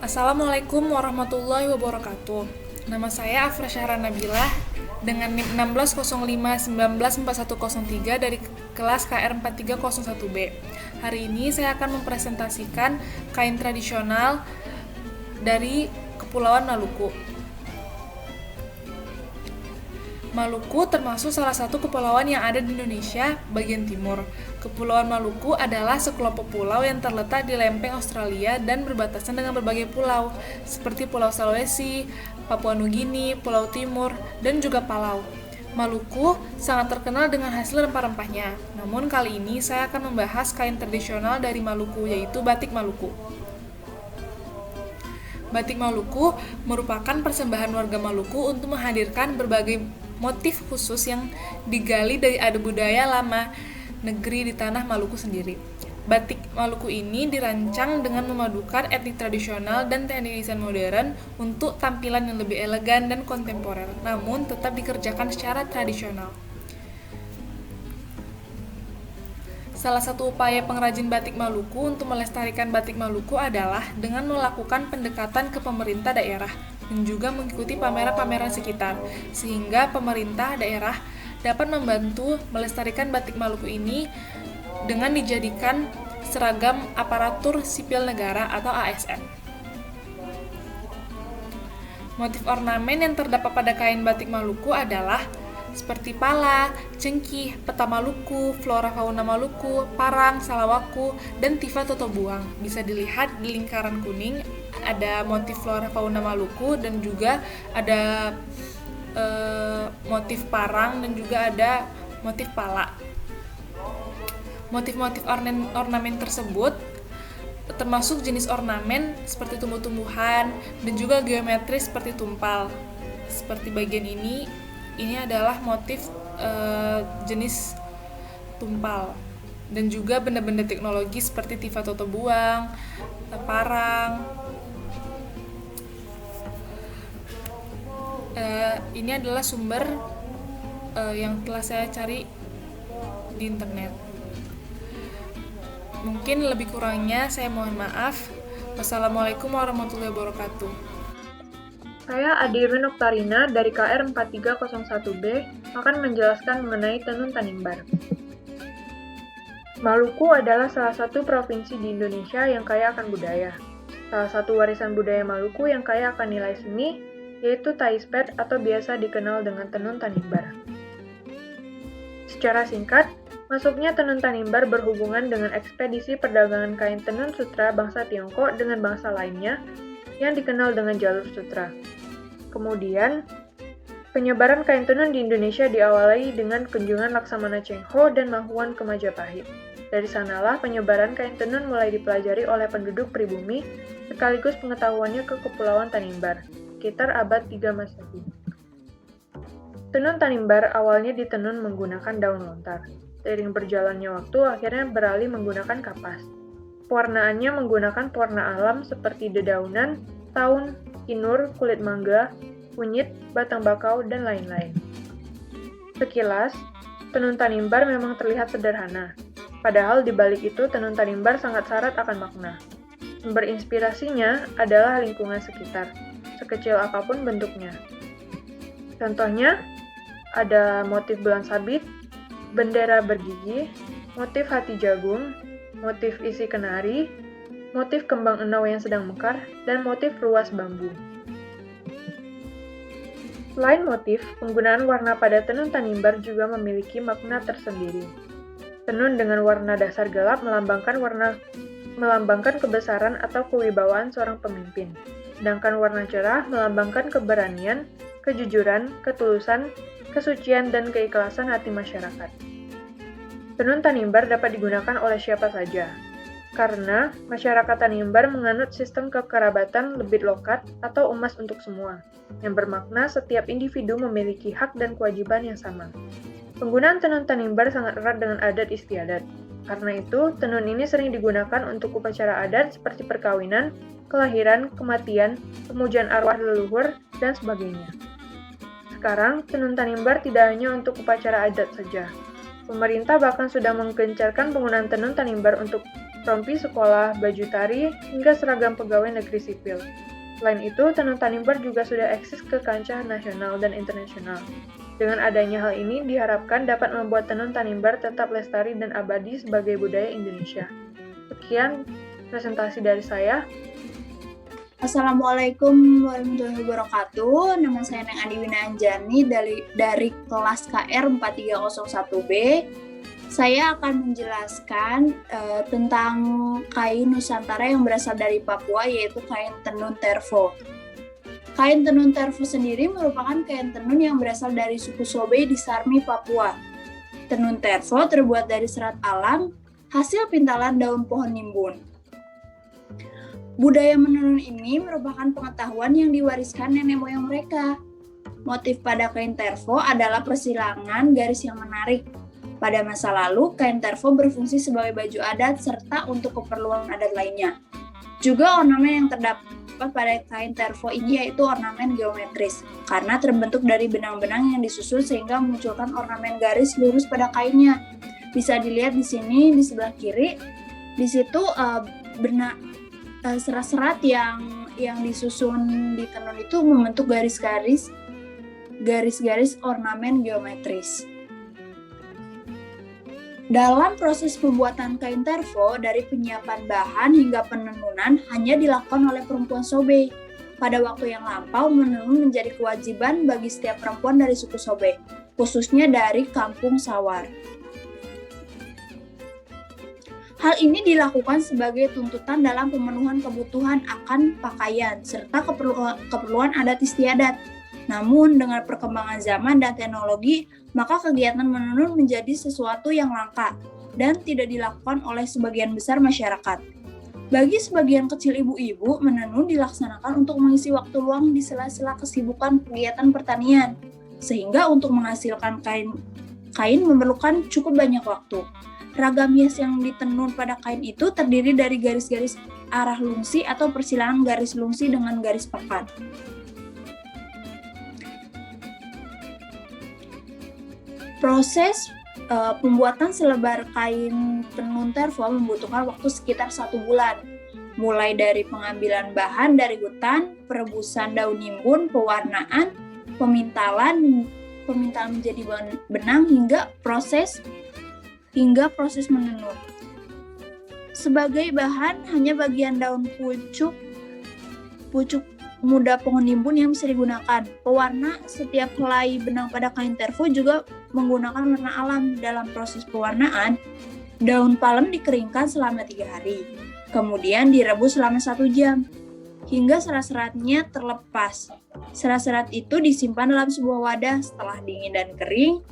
Assalamualaikum warahmatullahi wabarakatuh. Nama saya Afra Syahra Nabilah dengan NIM 1605194103 dari kelas KR 4301B. Hari ini saya akan mempresentasikan kain tradisional dari Kepulauan Maluku. Maluku termasuk salah satu kepulauan yang ada di Indonesia bagian timur. Kepulauan Maluku adalah sekelompok pulau yang terletak di lempeng Australia dan berbatasan dengan berbagai pulau, seperti Pulau Sulawesi, Papua Nugini, Pulau Timur, dan juga Palau. Maluku sangat terkenal dengan hasil rempah-rempahnya. Namun kali ini saya akan membahas kain tradisional dari Maluku, yaitu batik Maluku. Batik Maluku merupakan persembahan warga Maluku untuk menghadirkan berbagai motif khusus yang digali dari ada budaya lama negeri di tanah Maluku sendiri. Batik Maluku ini dirancang dengan memadukan etnik tradisional dan teknik desain modern untuk tampilan yang lebih elegan dan kontemporer, namun tetap dikerjakan secara tradisional. Salah satu upaya pengrajin batik Maluku untuk melestarikan batik Maluku adalah dengan melakukan pendekatan ke pemerintah daerah dan juga mengikuti pameran-pameran sekitar, sehingga pemerintah daerah dapat membantu melestarikan batik Maluku ini dengan dijadikan seragam aparatur sipil negara atau ASN. Motif ornamen yang terdapat pada kain batik Maluku adalah seperti pala, cengkih, peta Maluku, flora fauna Maluku, parang, salawaku, dan tifa totobuang. Bisa dilihat di lingkaran kuning ada motif flora fauna Maluku dan juga ada motif parang dan juga ada motif pala. Motif-motif ornamen tersebut termasuk jenis ornamen seperti tumbuh-tumbuhan dan juga geometris seperti tumpal. Seperti bagian ini adalah motif jenis tumpal dan juga benda-benda teknologi seperti tifa totobuang, parang. Ini adalah sumber yang telah saya cari di internet. Mungkin lebih kurangnya saya mohon maaf. Wassalamualaikum warahmatullahi wabarakatuh. Saya Adirwin Oktarina dari KR 4301B akan menjelaskan mengenai Tenun Tanimbar. Maluku adalah salah satu provinsi di Indonesia yang kaya akan budaya. Salah satu warisan budaya Maluku yang kaya akan nilai seni yaitu taispet atau biasa dikenal dengan Tenun Tanimbar. Secara singkat, masuknya Tenun Tanimbar berhubungan dengan ekspedisi perdagangan kain tenun sutra bangsa Tiongkok dengan bangsa lainnya yang dikenal dengan jalur sutra. Kemudian, penyebaran kain tenun di Indonesia diawali dengan kunjungan Laksamana Cheng Ho dan Mahuan ke Majapahit. Dari sanalah penyebaran kain tenun mulai dipelajari oleh penduduk pribumi, sekaligus pengetahuannya ke Kepulauan Tanimbar, sekitar abad 3 Masehi. Tenun Tanimbar awalnya ditenun menggunakan daun lontar. Seiring berjalannya waktu, akhirnya beralih menggunakan kapas. Pewarnaannya menggunakan pewarna alam seperti dedaunan, taun, kinur, kulit mangga, kunyit, batang bakau, dan lain-lain. Sekilas, tenun Tanimbar memang terlihat sederhana. Padahal di balik itu tenun Tanimbar sangat syarat akan makna. Sumber inspirasinya adalah lingkungan sekitar, sekecil apapun bentuknya. Contohnya, ada motif bulan sabit, bendera bergigi, motif hati jagung, motif isi kenari, motif kembang enau yang sedang mekar, dan motif ruas bambu. Selain motif, penggunaan warna pada tenun Tanimbar juga memiliki makna tersendiri. Tenun dengan warna dasar gelap melambangkan kebesaran atau kewibawaan seorang pemimpin, sedangkan warna cerah melambangkan keberanian, kejujuran, ketulusan, kesucian, dan keikhlasan hati masyarakat. Tenun Tanimbar dapat digunakan oleh siapa saja, karena masyarakat Tanimbar menganut sistem kekerabatan lebit lokat atau emas untuk semua, yang bermakna setiap individu memiliki hak dan kewajiban yang sama. Penggunaan tenun Tanimbar sangat erat dengan adat istiadat. Karena itu, tenun ini sering digunakan untuk upacara adat seperti perkawinan, kelahiran, kematian, pemujaan arwah leluhur, dan sebagainya. Sekarang, tenun Tanimbar tidak hanya untuk upacara adat saja. Pemerintah bahkan sudah menggencarkan penggunaan tenun Tanimbar untuk rompi sekolah, baju tari, hingga seragam pegawai negeri sipil. Selain itu, tenun Tanimbar juga sudah eksis ke kancah nasional dan internasional. Dengan adanya hal ini, diharapkan dapat membuat tenun Tanimbar tetap lestari dan abadi sebagai budaya Indonesia. Sekian presentasi dari saya. Assalamualaikum warahmatullahi wabarakatuh. Nama saya Neng Andi Wina Anjani dari kelas KR 4301B. Saya akan menjelaskan tentang kain Nusantara yang berasal dari Papua, yaitu kain tenun terfo. Kain tenun terfo sendiri merupakan kain tenun yang berasal dari suku Sobe di Sarmi, Papua. Tenun terfo terbuat dari serat alam, hasil pintalan daun pohon nimbun. Budaya menenun ini merupakan pengetahuan yang diwariskan nenek moyang mereka. Motif pada kain terfo adalah persilangan garis yang menarik. Pada masa lalu, kain terfo berfungsi sebagai baju adat serta untuk keperluan adat lainnya. Juga ornamen yang terdapat pada kain terfo ini yaitu ornamen geometris, karena terbentuk dari benang-benang yang disusun sehingga memunculkan ornamen garis lurus pada kainnya. Bisa dilihat di sini di sebelah kiri, di situ serat-serat yang disusun di tenun itu membentuk garis-garis ornamen geometris. Dalam proses pembuatan kain terfo, dari penyiapan bahan hingga penenunan hanya dilakukan oleh perempuan Sobe. Pada waktu yang lampau, menenun menjadi kewajiban bagi setiap perempuan dari suku Sobe, khususnya dari kampung Sawar. Hal ini dilakukan sebagai tuntutan dalam pemenuhan kebutuhan akan pakaian, serta keperluan adat istiadat. Namun, dengan perkembangan zaman dan teknologi, maka kegiatan menenun menjadi sesuatu yang langka dan tidak dilakukan oleh sebagian besar masyarakat. Bagi sebagian kecil ibu-ibu, menenun dilaksanakan untuk mengisi waktu luang di sela-sela kesibukan kegiatan pertanian, sehingga untuk menghasilkan kain memerlukan cukup banyak waktu. Ragam hias yang ditenun pada kain itu terdiri dari garis-garis arah lungsi atau persilangan garis lungsi dengan garis pekat. Proses pembuatan selebar kain tenun terfo membutuhkan waktu sekitar 1 bulan, mulai dari pengambilan bahan dari hutan, perebusan daun nimbun, pewarnaan, pemintalan menjadi benang hingga proses menenun. Sebagai bahan hanya bagian daun pucuk muda pohon nimbun yang bisa digunakan. Pewarna setiap helai benang pada kain terfo juga menggunakan warna alam. Dalam proses pewarnaan, daun palem dikeringkan selama 3 hari. Kemudian direbus selama 1 jam, hingga serat-seratnya terlepas. Serat-serat itu disimpan dalam sebuah wadah. Setelah dingin dan kering,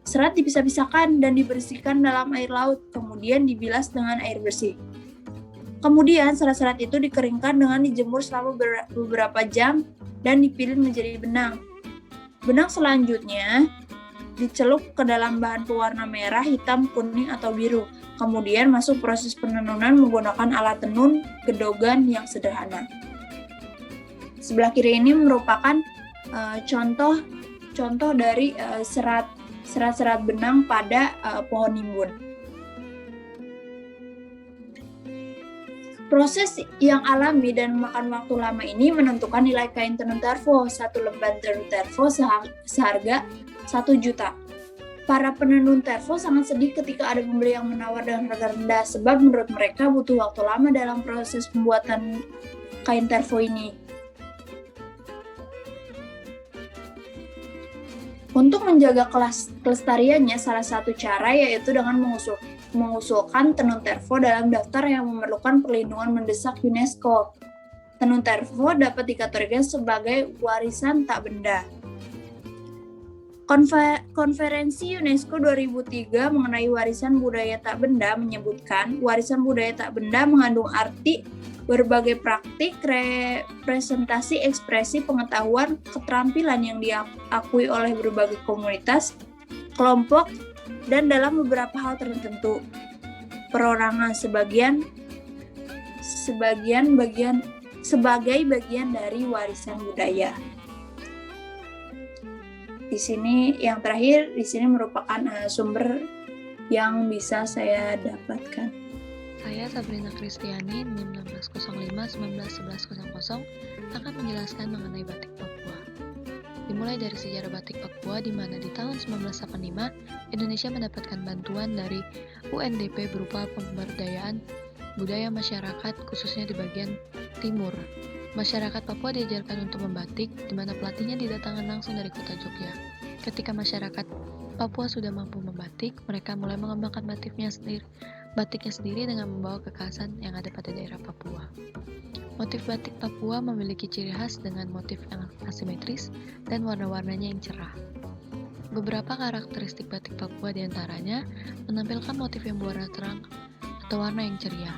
serat dipisah-pisahkan dan dibersihkan dalam air laut, kemudian dibilas dengan air bersih. Kemudian serat-serat itu dikeringkan dengan dijemur selama beberapa jam dan dipilih menjadi benang. Benang selanjutnya dicelup ke dalam bahan pewarna merah, hitam, kuning, atau biru. Kemudian masuk proses penenunan menggunakan alat tenun gedogan yang sederhana. Sebelah kiri ini merupakan contoh dari serat-serat benang pada pohon nimbun. Proses yang alami dan memakan waktu lama ini menentukan nilai kain tenun terfo. 1 lembar tenun terfo seharga 1 juta. Para penenun terfo sangat sedih ketika ada pembeli yang menawar dengan harga rendah, sebab menurut mereka butuh waktu lama dalam proses pembuatan kain terfo ini. Untuk menjaga kelestariannya, salah satu cara yaitu dengan mengusulkan tenun terfo dalam daftar yang memerlukan perlindungan mendesak UNESCO. Tenun terfo dapat dikategorikan sebagai warisan tak benda. Konferensi UNESCO 2003 mengenai warisan budaya tak benda menyebutkan warisan budaya tak benda mengandung arti berbagai praktik, representasi, ekspresi, pengetahuan, keterampilan yang diakui oleh berbagai komunitas, kelompok, dan dalam beberapa hal tertentu. Perorangan sebagai bagian dari warisan budaya. Di sini yang terakhir, di sini merupakan sumber yang bisa saya dapatkan. Saya Sabrina Kristiani, NIM 1605-191100, akan menjelaskan mengenai batik Papua. Dimulai dari sejarah batik Papua, di mana di tahun 1985, Indonesia mendapatkan bantuan dari UNDP berupa pemberdayaan budaya masyarakat, khususnya di bagian timur. Masyarakat Papua diajarkan untuk membatik, di mana pelatihnya didatangkan langsung dari kota Jogja. Ketika masyarakat Papua sudah mampu membatik, mereka mulai mengembangkan batiknya sendiri dengan membawa kekhasan yang ada pada daerah Papua. Motif batik Papua memiliki ciri khas dengan motif yang asimetris dan warna-warnanya yang cerah. Beberapa karakteristik batik Papua diantaranya menampilkan motif yang berwarna terang atau warna yang ceria.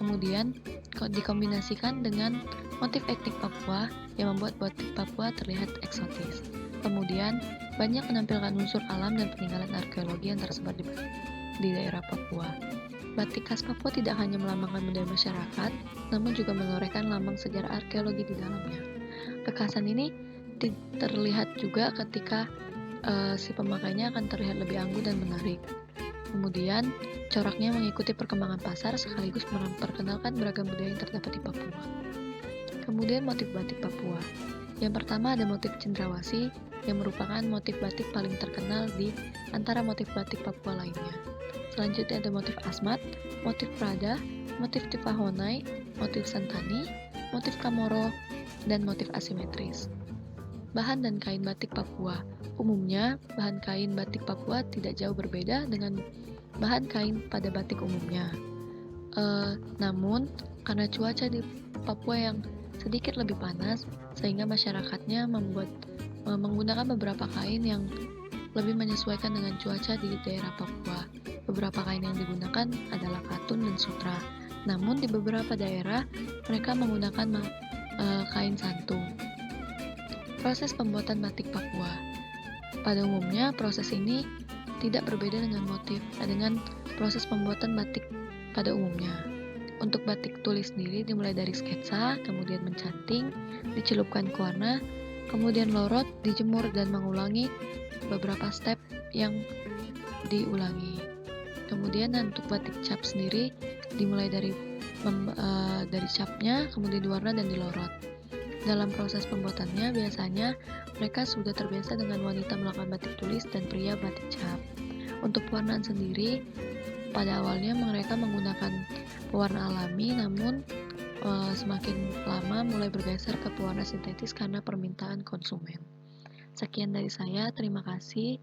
Kemudian dikombinasikan dengan motif etnik Papua yang membuat batik Papua terlihat eksotis. Kemudian banyak menampilkan unsur alam dan peninggalan arkeologi yang tersebar di daerah Papua. Batik khas Papua tidak hanya melambangkan budaya masyarakat, namun juga menorehkan lambang sejarah arkeologi di dalamnya. Kekhasan ini terlihat juga ketika si pemakainya akan terlihat lebih anggun dan menarik. Kemudian, coraknya mengikuti perkembangan pasar sekaligus memperkenalkan beragam budaya yang terdapat di Papua. Kemudian motif batik Papua. Yang pertama ada motif cendrawasih, yang merupakan motif batik paling terkenal di antara motif batik Papua lainnya. Selanjutnya ada motif asmat, motif prada, motif tifahonai, motif santani, motif kamoro, dan motif asimetris. Bahan dan kain batik Papua. Umumnya, bahan kain batik Papua tidak jauh berbeda dengan bahan kain pada batik umumnya. Namun, karena cuaca di Papua yang sedikit lebih panas, sehingga masyarakatnya menggunakan beberapa kain yang lebih menyesuaikan dengan cuaca di daerah Papua. Beberapa kain yang digunakan adalah katun dan sutra. Namun di beberapa daerah mereka menggunakan kain santung. Proses pembuatan batik Papua. Pada umumnya proses ini tidak berbeda dengan proses pembuatan batik pada umumnya. Untuk batik tulis sendiri dimulai dari sketsa, kemudian mencanting, dicelupkan ke warna, kemudian lorot, dijemur, dan mengulangi beberapa step yang diulangi. Kemudian untuk batik cap sendiri dimulai dari capnya, kemudian diwarna dan dilorot. Dalam proses pembuatannya biasanya mereka sudah terbiasa dengan wanita melakukan batik tulis dan pria batik cap. Untuk pewarnaan sendiri, pada awalnya mereka menggunakan pewarna alami, namun semakin lama mulai bergeser ke pewarna sintetis karena permintaan konsumen. Sekian dari saya, terima kasih.